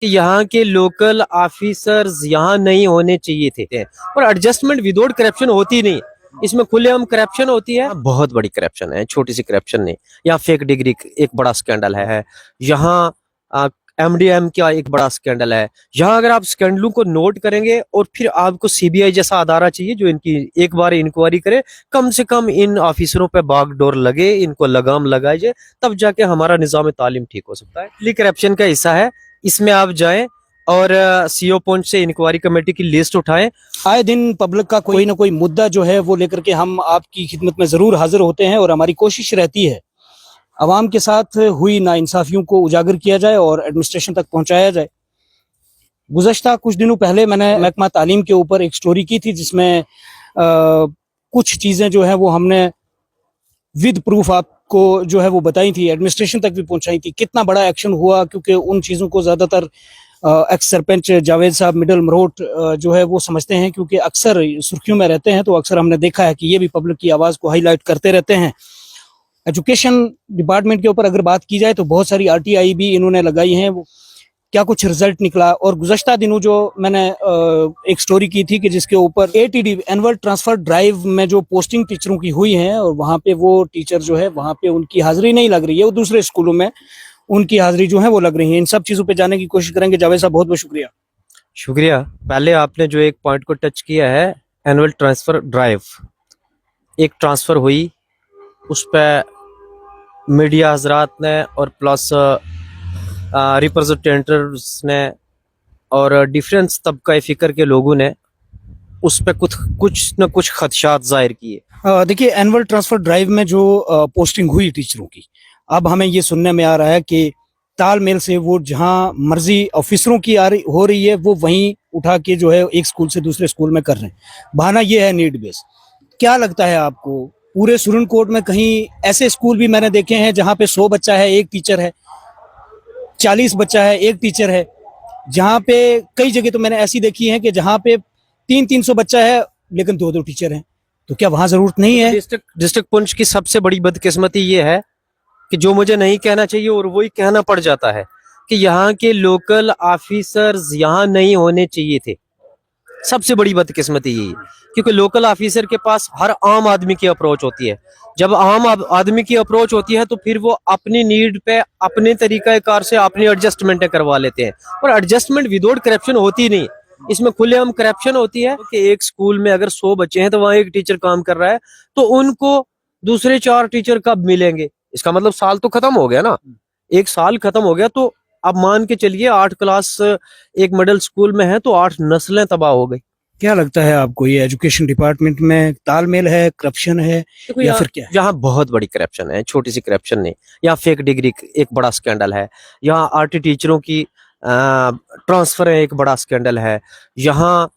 कि यहाँ के लोकल ऑफिसर्स यहाँ नहीं होने चाहिए थे और एडजस्टमेंट विदाउट करप्शन होती नहीं। इसमें खुलेआम करप्शन होती है, बहुत बड़ी करप्शन है, छोटी सी करप्शन नहीं। यहाँ फेक डिग्री एक बड़ा स्कैंडल है। यहाँ एमडीएम का एक बड़ा स्कैंडल है। यहाँ अगर आप स्कैंडलों को नोट करेंगे और फिर आपको सीबीआई जैसा अदारा चाहिए जो इनकी एक बार इंक्वायरी करे, कम से कम इन ऑफिसरों पे बागडोर लगे, इनको लगाम लगाए जाए, तब जाके हमारा निजाम तालीम ठीक हो सकता है। ये करप्शन का हिस्सा है, इसमें आप जाएं और सीओ पॉइंट से इंक्वायरी कमेटी की लिस्ट उठाएं। आए दिन पब्लिक का कोई ना कोई मुद्दा जो है वो लेकर के हम आपकी खिदमत में जरूर हाजिर होते हैं और हमारी कोशिश रहती है अवाम के साथ हुई नाइंसाफियों को उजागर किया जाए और एडमिनिस्ट्रेशन तक पहुंचाया जाए। गुज़श्ता कुछ दिनों पहले मैंने महकमा तालीम के ऊपर एक स्टोरी की थी जिसमें कुछ चीज़ें जो है वो हमने विद प्रूफ आपको जो है वो बताई थी, एडमिनिस्ट्रेशन तक भी पहुंचाई थी। कितना बड़ा एक्शन हुआ, क्योंकि उन चीज़ों को ज़्यादातर एक्स सरपंच जावेद साहब मिडल मरोट जो है वो समझते हैं, क्योंकि अक्सर सुर्खियों में रहते हैं, तो अक्सर हमने देखा है कि ये भी पब्लिक की आवाज़ को हाईलाइट करते रहते हैं। एजुकेशन डिपार्टमेंट के ऊपर अगर बात की जाए तो बहुत सारी आरटीआई भी इन्होंने लगाई हैं, वो क्या कुछ रिजल्ट निकला। और गुज़श्ता दिनों जो मैंने एक स्टोरी की थी कि जिसके ऊपर एटीडी एनुअल ट्रांसफर ड्राइव में जो पोस्टिंग टीचरों की हुई है और वहाँ पे वो टीचर जो है वहाँ पे उनकी हाजिरी नहीं लग रही है, वो दूसरे स्कूलों में उनकी हाजिरी जो है वो लग रही है। इन सब चीज़ों पे जाने की कोशिश करेंगे। जावेद साहब बहुत बहुत शुक्रिया। शुक्रिया। पहले आपने जो एक पॉइंट को टच किया है, एनुअल ट्रांसफर ड्राइव, एक ट्रांसफर हुई, उस पर मीडिया हजरात ने और प्लस रिप्रेजेंटेटिव्स ने और डिफरेंस तबका फिक्र के लोगों ने उस पर कुछ न कुछ खदशात जाहिर किए। देखिए, एनुअल ट्रांसफर ड्राइव में जो पोस्टिंग हुई टीचरों की, अब हमें ये सुनने में आ रहा है कि तालमेल से वो जहां मर्जी ऑफिसरों की हो रही है वो वहीं उठा के जो है एक स्कूल से दूसरे स्कूल में कर रहे हैं। बहाना ये है नीड बेस। क्या लगता है आपको, पूरे सुरनकोट में कहीं ऐसे स्कूल भी मैंने देखे हैं जहां पे 100 बच्चा है एक टीचर है, 40 बच्चा है एक टीचर है, जहां पे कई जगह तो मैंने ऐसी देखी है कि जहां पे 300-300 बच्चा है लेकिन 2-2 टीचर हैं। तो क्या वहां जरूरत नहीं है? डिस्ट्रिक्ट पुंछ की सबसे बड़ी बदकिस्मती ये है कि जो मुझे नहीं कहना चाहिए और वही कहना पड़ जाता है कि यहाँ के लोकल ऑफिसर्स यहाँ नहीं होने चाहिए थे। सबसे बड़ी बदकिस्मती यही है, क्योंकि लोकल ऑफिसर के पास हर आम आदमी की अप्रोच होती है। जब आम आदमी की अप्रोच होती है तो फिर वो अपनी नीड पे अपने तरीका कार से अपनी एडजस्टमेंट करवा लेते हैं और एडजस्टमेंट विदाउट करप्शन होती नहीं। इसमें खुलेआम करप्शन होती है कि एक स्कूल में अगर 100 बच्चे हैं तो वहां एक टीचर काम कर रहा है, तो उनको दूसरे 4 टीचर कब मिलेंगे? इसका मतलब साल तो खत्म हो गया ना, एक साल खत्म हो गया। तो अब मान के चलिए 8 क्लास एक मिडिल स्कूल में है तो 8 नस्लें तबाह हो गई। क्या लगता है आपको, ये एजुकेशन डिपार्टमेंट में तालमेल है, करप्शन है या फिर क्या है? यहाँ बहुत बड़ी करप्शन है, छोटी सी करप्शन नहीं। यहाँ फेक डिग्री एक बड़ा स्कैंडल है। यहाँ आरटी टीचरों की ट्रांसफर है, एक बड़ा स्कैंडल है। यहाँ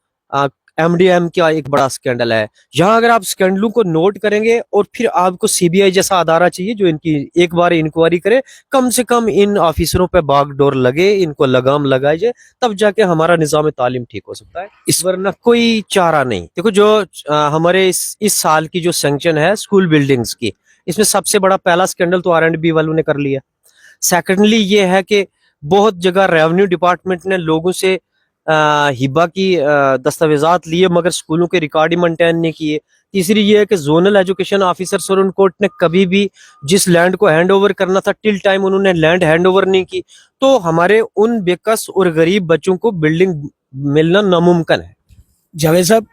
एमडीएम का एक बड़ा स्कैंडल है। यहाँ अगर आप स्कैंडलों को नोट करेंगे और फिर आपको सीबीआई जैसा अदारा चाहिए जो इनकी एक बार इंक्वायरी करे, कम से कम इन ऑफिसरों पे बागडोर लगे, इनको लगाम लगाए जाए, तब जाके हमारा निजाम तालीम ठीक हो सकता है। इस वरना कोई चारा नहीं। देखो, जो हमारे इस साल की जो सैंक्शन है स्कूल बिल्डिंग्स की, इसमें सबसे बड़ा पहला स्कैंडल तो R&B वालों ने कर लिया। सेकेंडली ये है कि बहुत जगह रेवेन्यू डिपार्टमेंट ने लोगों से हिबा की दस्तावेजात लिए मगर स्कूलों के रिकॉर्ड ही मेंटेन नहीं किए। तीसरी ये है कि जोनल एजुकेशन ऑफिसर सुरनकोट ने कभी भी जिस लैंड को हैंड ओवर करना था टिल टाइम उन्होंने लैंड हैंड ओवर नहीं की। तो हमारे उन बेकस और गरीब बच्चों को बिल्डिंग मिलना नामुमकिन है। जावेद साहब,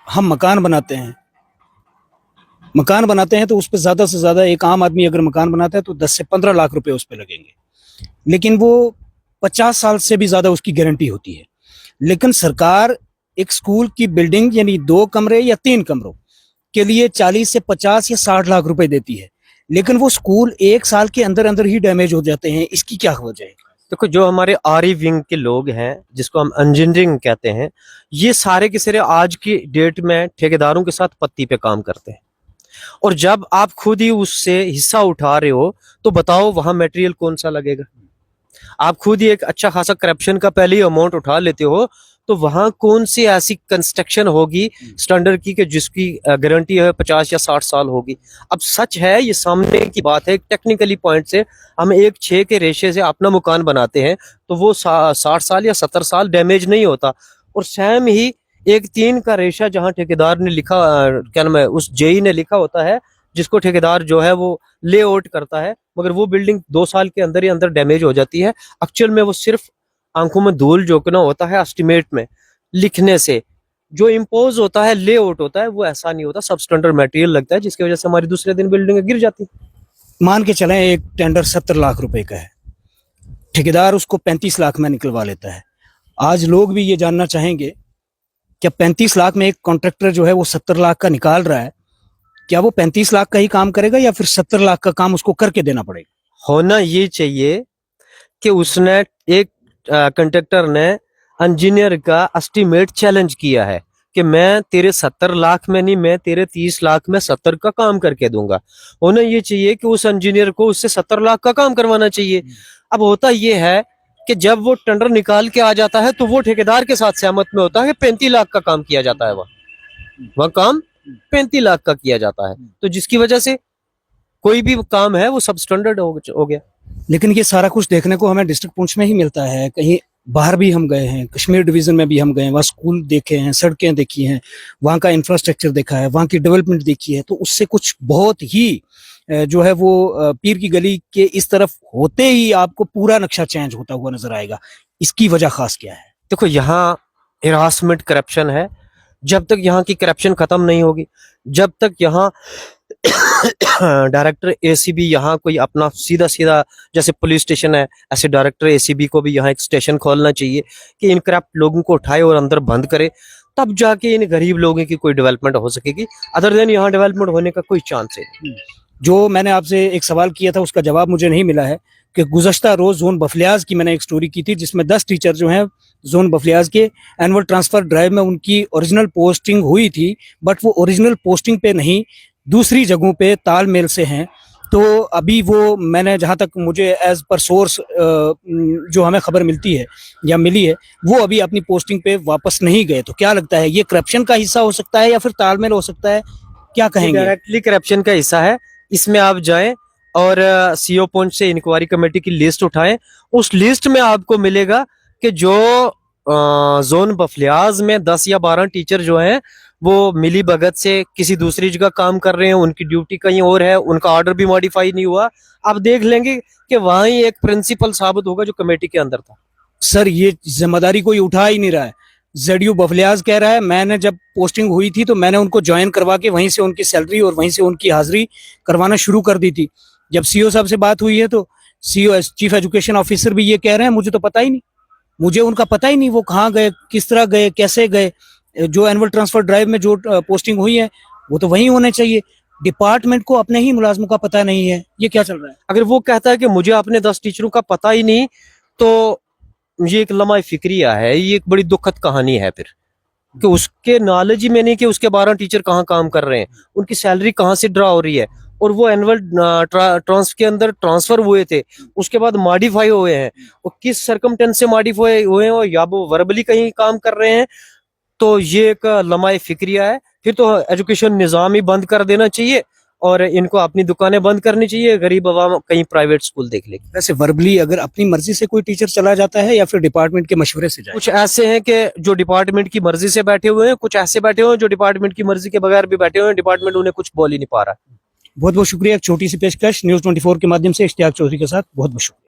हम मकान बनाते हैं तो उस पर ज्यादा से ज्यादा एक आम आदमी अगर मकान बनाता है तो 10 से 15 लाख रुपए उस पर लगेंगे, लेकिन वो 50 साल से भी ज्यादा उसकी गारंटी होती है। लेकिन सरकार एक स्कूल की बिल्डिंग यानी 2 कमरे या 3 कमरों के लिए 40 से 50 या 60 लाख रुपए देती है, लेकिन वो स्कूल 1 साल के अंदर अंदर ही डैमेज हो जाते हैं। इसकी क्या वजह है? देखो, जो हमारे आरी विंग के लोग हैं जिसको हम इंजीनियरिंग कहते हैं, ये सारे के सारे आज की डेट में ठेकेदारों के साथ पत्ती पे काम करते हैं। और जब आप खुद ही उससे हिस्सा उठा रहे हो तो बताओ वहां मटेरियल कौन सा लगेगा? आप खुद ही एक अच्छा खासा करप्शन का पहले ही अमाउंट उठा लेते हो तो वहां कौन सी ऐसी कंस्ट्रक्शन होगी स्टैंडर्ड की कि जिसकी गारंटी है 50 या 60 साल होगी। अब सच है, ये सामने की बात है, टेक्निकली पॉइंट से हम एक 6 के रेशे से अपना मकान बनाते हैं तो वो 60 साल या 70 साल डैमेज नहीं होता। और सेम ही एक 3 का रेशा जहां ठेकेदार ने लिखा, क्या नाम है, उस जेई ने लिखा होता है, जिसको ठेकेदार जो है वो लेआउट करता है, मगर वो बिल्डिंग 2 साल के अंदर ही अंदर डैमेज हो जाती है। एक्चुअल में वो सिर्फ आंखों में धूल झोंकना होता है, एस्टिमेट में लिखने से जो इम्पोज होता है, लेआउट होता है, वो ऐसा नहीं होता, सब स्टैंडर्ड मटेरियल लगता है, जिसकी वजह से हमारी दूसरे दिन बिल्डिंग गिर जाती है। मान के चलें एक टेंडर 70 लाख रुपए का है, ठेकेदार उसको 35 लाख में निकलवा लेता है। आज लोग भी ये जानना चाहेंगे, क्या 35 लाख में एक कॉन्ट्रैक्टर जो है वो 70 लाख का निकाल रहा है, क्या वो 35 लाख का ही काम करेगा या फिर 70 लाख का काम उसको करके देना पड़ेगा? होना ये चाहिए कि उसने एक कंट्रैक्टर ने इंजीनियर का एस्टिमेट चैलेंज किया है कि मैं तेरे 70 लाख में नहीं, मैं तेरे 30 लाख में 70 का काम करके दूंगा। होना ये चाहिए कि उस इंजीनियर को उससे 70 लाख का काम करवाना चाहिए। अब होता ये है कि जब वो टेंडर निकाल के आ जाता है तो वो ठेकेदार के साथ सहमत में होता है कि 35 लाख का काम किया जाता है, वह काम 35 लाख का किया जाता है, तो जिसकी वजह से कोई भी काम है वो सब स्टैंडर्ड हो गया। लेकिन ये सारा कुछ देखने को हमें डिस्ट्रिक्ट पुंछ में ही मिलता है, कहीं बाहर भी हम गए हैं, कश्मीर डिवीजन में भी हम गए हैं, वहाँ स्कूल देखे हैं, सड़कें देखी हैं, वहाँ का इंफ्रास्ट्रक्चर देखा है, वहाँ की डेवलपमेंट देखी है, तो उससे कुछ बहुत ही जो है वो पीर की गली के इस तरफ होते ही आपको पूरा नक्शा चेंज होता हुआ नजर आएगा। इसकी वजह खास क्या है? देखो, यहाँ हिरासमेंट करप्शन है। जब तक यहाँ की करप्शन खत्म नहीं होगी, जब तक यहाँ डायरेक्टर एसीबी यहाँ कोई अपना सीधा सीधा, जैसे पुलिस स्टेशन है, ऐसे डायरेक्टर एसीबी को भी यहाँ एक स्टेशन खोलना चाहिए कि इन करप्ट लोगों को उठाए और अंदर बंद करे, तब जाके इन गरीब लोगों की कोई डेवलपमेंट हो सकेगी। अदर देन यहाँ डेवलपमेंट होने का कोई चांस है। जो मैंने आपसे एक सवाल किया था उसका जवाब मुझे नहीं मिला है कि गुज़श्ता रोज जोन बफलियाज की मैंने एक स्टोरी की थी, जिसमें 10 टीचर जो हैं जोन बफलियाज के एनुअल ट्रांसफर ड्राइव में उनकी ओरिजिनल पोस्टिंग हुई थी, बट वो ओरिजिनल पोस्टिंग पे नहीं, दूसरी जगहों पे तालमेल से हैं। तो अभी वो, मैंने जहाँ तक मुझे एज पर सोर्स जो हमें खबर मिलती है या मिली है, वो अभी अपनी पोस्टिंग पे वापस नहीं गए। तो क्या लगता है, ये करप्शन का हिस्सा हो सकता है या फिर तालमेल हो सकता है, क्या कहेंगे? डायरेक्टली करप्शन का हिस्सा है। इसमें आप जाएं और सीओ पुंछ से इंक्वायरी कमेटी की लिस्ट उठाएं, उस लिस्ट में आपको मिलेगा कि जो जोन बफलियाज में 10 या 12 टीचर जो हैं वो मिली भगत से किसी दूसरी जगह काम कर रहे हैं, उनकी ड्यूटी कहीं और है, उनका ऑर्डर भी मॉडिफाई नहीं हुआ। आप देख लेंगे कि वहां ही एक प्रिंसिपल साबित होगा जो कमेटी के अंदर था। सर, ये जिम्मेदारी कोई उठा ही नहीं रहा है। जेडयू बफलियाज कह रहा है मैंने जब पोस्टिंग हुई थी तो मैंने उनको ज्वाइन करवा के वहीं से उनकी सैलरी और वहीं से उनकी हाजिरी करवाना शुरू कर दी थी। जब सीओ साहब से बात हुई है तो सीओ चीफ एजुकेशन ऑफिसर भी ये कह रहे हैं मुझे तो पता ही नहीं, मुझे उनका पता ही नहीं वो कहाँ गए, किस तरह गए, कैसे गए। जो एनुअल ट्रांसफर ड्राइव में जो पोस्टिंग हुई है वो तो वहीं होने चाहिए। डिपार्टमेंट को अपने ही मुलाजमों का पता नहीं है, ये क्या चल रहा है? अगर वो कहता है कि मुझे अपने 10 टीचरों का पता ही नहीं, तो ये एक लम्हा फिक्रिया है, ये एक बड़ी दुखद कहानी है फिर, कि उसके नॉलेज ही में नहीं कि उसके 12 टीचर कहाँ काम कर रहे हैं, उनकी सैलरी कहाँ से ड्रा हो रही है, और वो एनुअल ट्रांसफर के अंदर ट्रांसफर हुए थे, उसके बाद मॉडिफाई हुए हैं, वो किस सरकमटेंस से मॉडिफाई हुए हैं, या वो वर्बली कहीं काम कर रहे हैं। तो ये एक लम्हा फिक्रिया है। फिर तो एजुकेशन निज़ाम ही बंद कर देना चाहिए और इनको अपनी दुकानें बंद करनी चाहिए, गरीब अवाम कहीं प्राइवेट स्कूल देख लेगी। वैसे वर्बली अगर अपनी मर्जी से कोई टीचर चला जाता है या फिर डिपार्टमेंट के मशवरे से जाए? कुछ ऐसे हैं कि जो डिपार्टमेंट की मर्जी से बैठे हुए हैं, कुछ ऐसे बैठे हुए हैं जो डिपार्टमेंट की मर्जी के बगैर भी बैठे हुए हैं, डिपार्टमेंट उन्हें कुछ बोल ही नहीं पा रहा। बहुत बहुत शुक्रिया। एक छोटी सी पेशकश न्यूज़ 24 के माध्यम से इश्तियाक चौधरी के साथ, बहुत बहुत शुक्रिया।